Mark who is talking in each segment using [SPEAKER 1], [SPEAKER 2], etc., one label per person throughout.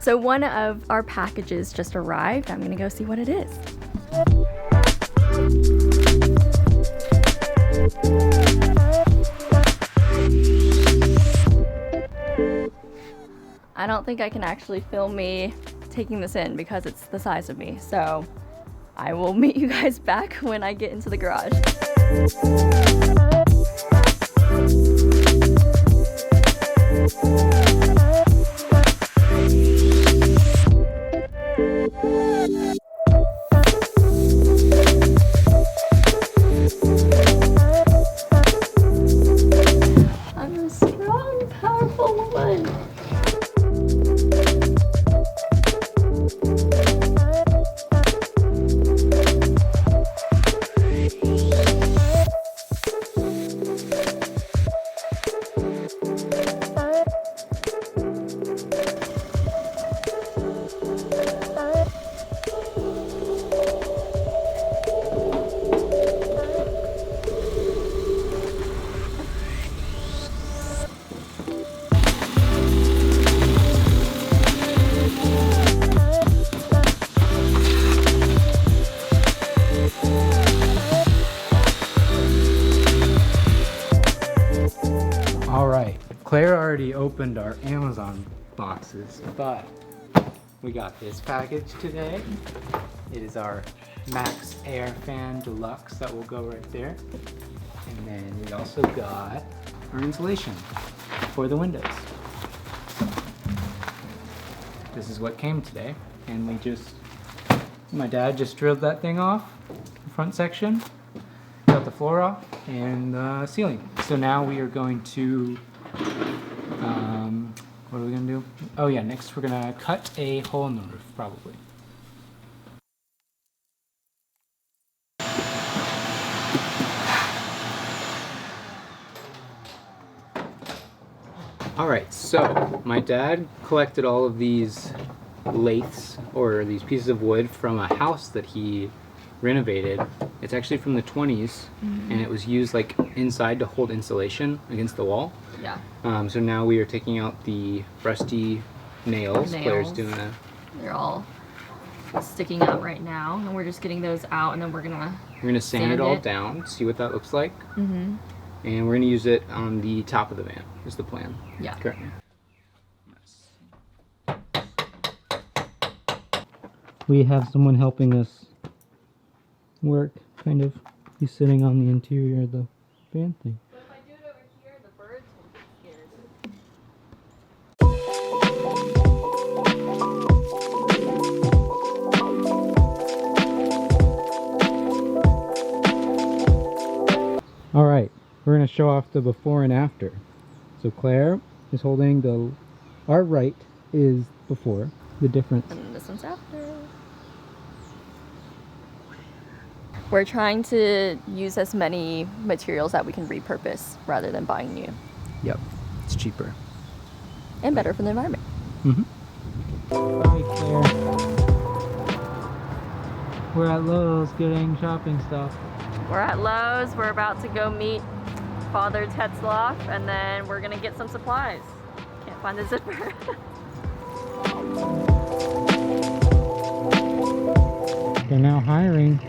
[SPEAKER 1] So one of our packages just arrived. I'm gonna go see what it is. I don't think I can actually film me taking this in because it's the size of me. So I will meet you guys back when I get into the garage. I'm a strong, powerful woman.
[SPEAKER 2] Claire already opened our Amazon boxes, but we got this package today. It is our Max Air Fan Deluxe that will go right there. And then we also got our insulation for the windows. This is what came today. And my dad just drilled that thing off, the front section, got the floor off, and the ceiling. So now we are going to what are we gonna do? Oh yeah, next we're gonna cut a hole in the roof, probably. Alright, so my dad collected all of these laths, or these pieces of wood, from a house that he renovated. It's actually from the 20s, and it was used like inside to hold insulation against the wall.
[SPEAKER 1] Yeah.
[SPEAKER 2] So now we are taking out the rusty nails. Claire's doing
[SPEAKER 1] They're all sticking out right now, and we're just getting those out, and then we're gonna
[SPEAKER 2] sand it all down, see what that looks like. And we're gonna use it on the top of the van, is the plan.
[SPEAKER 1] Yeah.
[SPEAKER 2] Correct. We have someone helping us work, kind of. He's sitting on the interior of the van thing.
[SPEAKER 1] But if I do it over here, the birds will get scared.
[SPEAKER 2] Alright, we're going to show off the before and after. So Claire is holding our right is before, the difference.
[SPEAKER 1] And this one's after. We're trying to use as many materials that we can repurpose rather than buying new.
[SPEAKER 2] Yep, it's cheaper.
[SPEAKER 1] And better for the environment.
[SPEAKER 2] Hi Claire. We're at Lowe's getting shopping stuff.
[SPEAKER 1] We're at Lowe's. We're about to go meet Father Tetzlaff, and then we're gonna get some supplies. Can't find the zipper.
[SPEAKER 2] They're now hiring.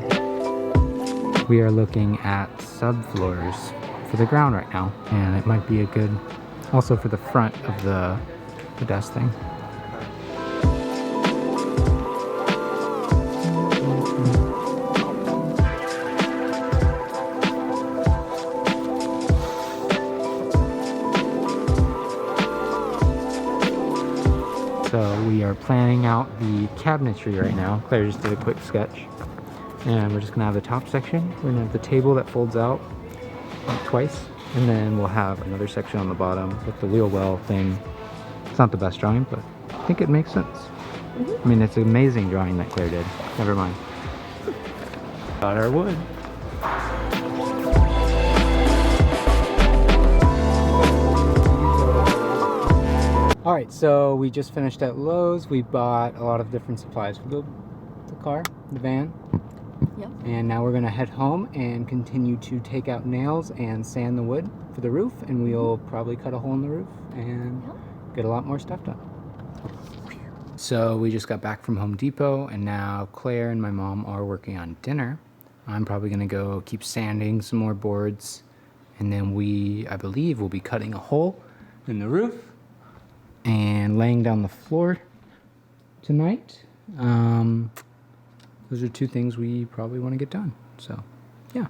[SPEAKER 2] We are looking at subfloors for the ground right now, and it might be a good, also for the front of the desk thing. So we are planning out the cabinetry right now. Claire just did a quick sketch. And we're just gonna have the top section. We're gonna have the table that folds out twice. And then we'll have another section on the bottom with the wheel well thing. It's not the best drawing, but I think it makes sense. I mean, it's an amazing drawing that Claire did. Never mind. Got our wood. Alright, so we just finished at Lowe's. We bought a lot of different supplies for the car, the van.
[SPEAKER 1] Yep.
[SPEAKER 2] And now we're gonna head home and continue to take out nails and sand the wood for the roof, and we'll probably cut a hole in the roof and get a lot more stuff done. So we just got back from Home Depot, and now Claire and my mom are working on dinner. I'm probably gonna go keep sanding some more boards, and then I believe we'll be cutting a hole in the roof and laying down the floor tonight. Those are two things we probably want to get done. So, yeah.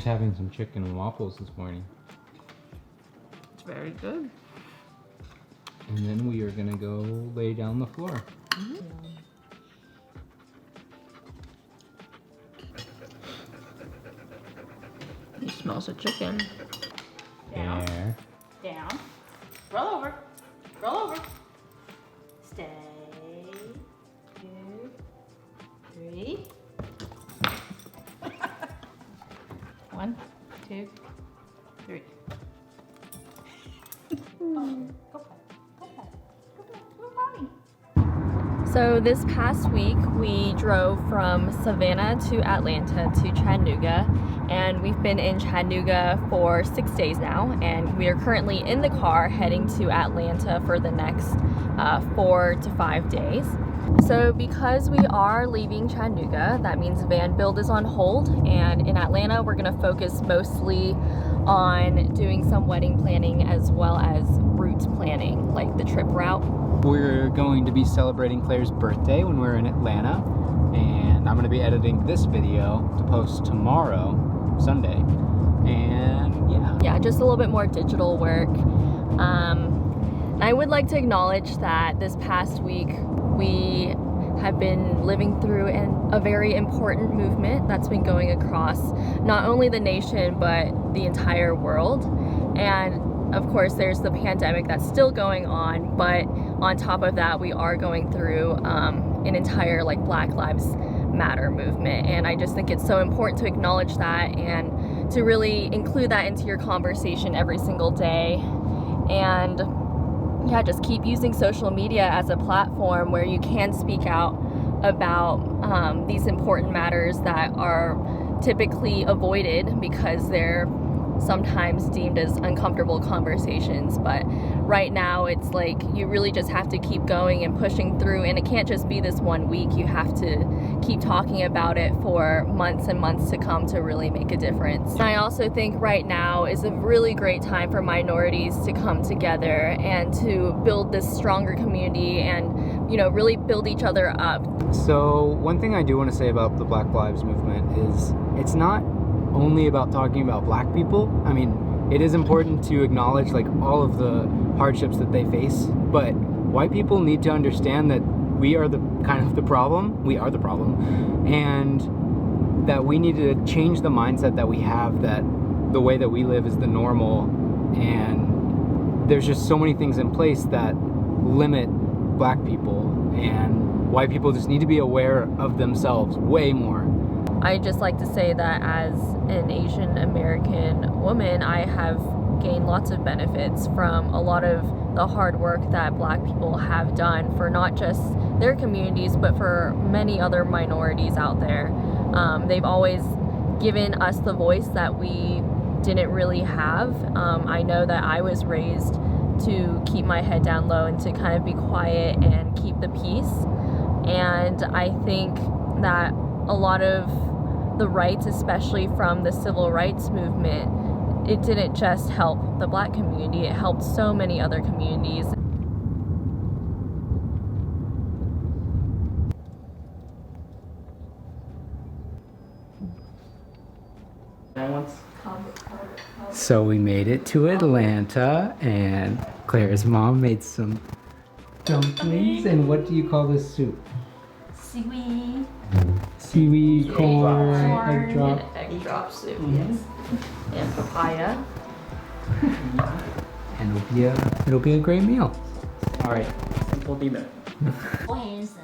[SPEAKER 2] Having some chicken and waffles this morning.
[SPEAKER 1] It's very good.
[SPEAKER 2] And then we are gonna go lay down the floor.
[SPEAKER 1] He smells of chicken.
[SPEAKER 3] Down.
[SPEAKER 2] There.
[SPEAKER 3] Down. Roll over. Roll over. Stay. 2, 3. 1, 2, 3. Oh, go back. Go back. Go back. Go mommy.
[SPEAKER 1] So this past week we drove from Savannah to Atlanta to Chattanooga, and we've been in Chattanooga for 6 days now, and we are currently in the car heading to Atlanta for the next 4 to 5 days. So because we are leaving Chattanooga, that means van build is on hold, and in Atlanta we're going to focus mostly on doing some wedding planning as well as route planning, like the trip route.
[SPEAKER 2] We're going to be celebrating Claire's birthday when we're in Atlanta, and I'm going to be editing this video to post tomorrow, Sunday, and yeah.
[SPEAKER 1] Yeah, just a little bit more digital work. I would like to acknowledge that this past week we have been living through a very important movement that's been going across not only the nation but the entire world. And of course there's the pandemic that's still going on, but on top of that we are going through an entire Black Lives Matter movement, and I just think it's so important to acknowledge that and to really include that into your conversation every single day. And yeah, just keep using social media as a platform where you can speak out about these important matters that are typically avoided because they're sometimes deemed as uncomfortable conversations. But right now it's like you really just have to keep going and pushing through, and it can't just be this one week. You have to keep talking about it for months and months to come to really make a difference. And I also think right now is a really great time for minorities to come together and to build this stronger community and, you know, really build each other up.
[SPEAKER 2] So one thing I do want to say about the Black Lives movement is it's not only about talking about black people. I mean, it is important to acknowledge all of the hardships that they face, but white people need to understand that we are the problem. We are the problem, and that we need to change the mindset that we have that the way that we live is the normal, and there's just so many things in place that limit black people, and white people just need to be aware of themselves way more.
[SPEAKER 1] I just like to say that as an Asian American woman, I have gained lots of benefits from a lot of the hard work that black people have done for not just their communities, but for many other minorities out there. They've always given us the voice that we didn't really have. I know that I was raised to keep my head down low and to kind of be quiet and keep the peace. And I think that a lot of the rights, especially from the civil rights movement, it didn't just help the black community, it helped so many other communities.
[SPEAKER 2] So we made it to Atlanta, and Claire's mom made some dumplings. And what do you call this soup?
[SPEAKER 3] Seaweed.
[SPEAKER 2] Seaweed, corn, egg drop.
[SPEAKER 1] Egg drop soup, yes. And papaya.
[SPEAKER 2] And it'll be a great meal. All right.
[SPEAKER 4] Simple dinner.
[SPEAKER 3] So handsome.